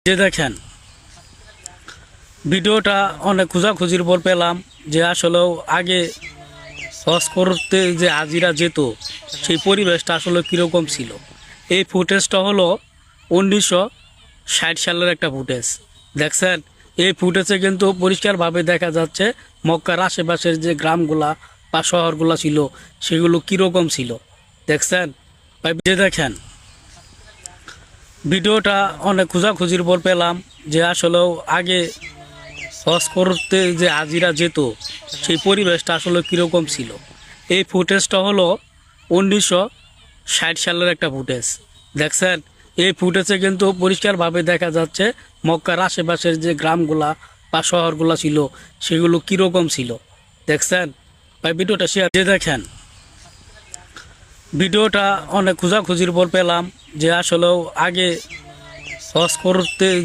যে দেখেন ভিডিওটা অনেক খোঁজাখুঁজির পর পেলাম যে আসলেও আগে হজ করতে যে হাজিরা যেত সেই পরিবেশটা আসলে কীরকম ছিল। এই ফুটেজটা হলো 1960 সালের একটা ফুটেজ। দেখছেন, এই ফুটেজে কিন্তু পরিষ্কারভাবে দেখা যাচ্ছে মক্কার আশেপাশের যে গ্রামগুলা বা শহরগুলা ছিল সেগুলো কীরকম ছিল। দেখছেন ভাই, যে দেখেন ভিডিওটা অনেক খোঁজাখুঁজির পর পেলাম যে আসলেও আগে হজ করতে যে হাজিরা যেত সেই পরিবেশটা আসলে কীরকম ছিল। এই ফুটেজটা হলো 1960 সালের একটা ফুটেজ। দেখছেন, এই ফুটেজে কিন্তু পরিষ্কারভাবে দেখা যাচ্ছে মক্কার আশেপাশের যে গ্রামগুলা বা শহরগুলা ছিল সেগুলো কীরকম ছিল। দেখছেন ভাই, ভিডিওটা শেয়ার যে দেখেন ভিডিওটা অনেক খোঁজাখুঁজির পর পেলাম যে আসলেও আগে হজ করতে